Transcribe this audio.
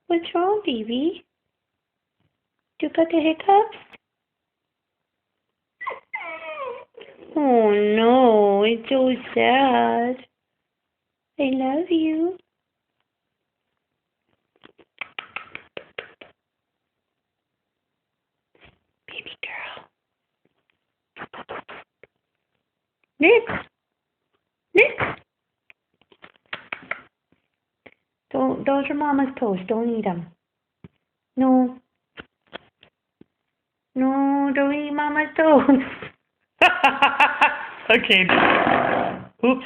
What's wrong, baby? You got the hiccups? Oh no, it's so sad. I love you. Baby girl. Next. Next. Those are Mama's toes. Don't eat them. No. No, don't eat Mama's toes. Okay. Oops.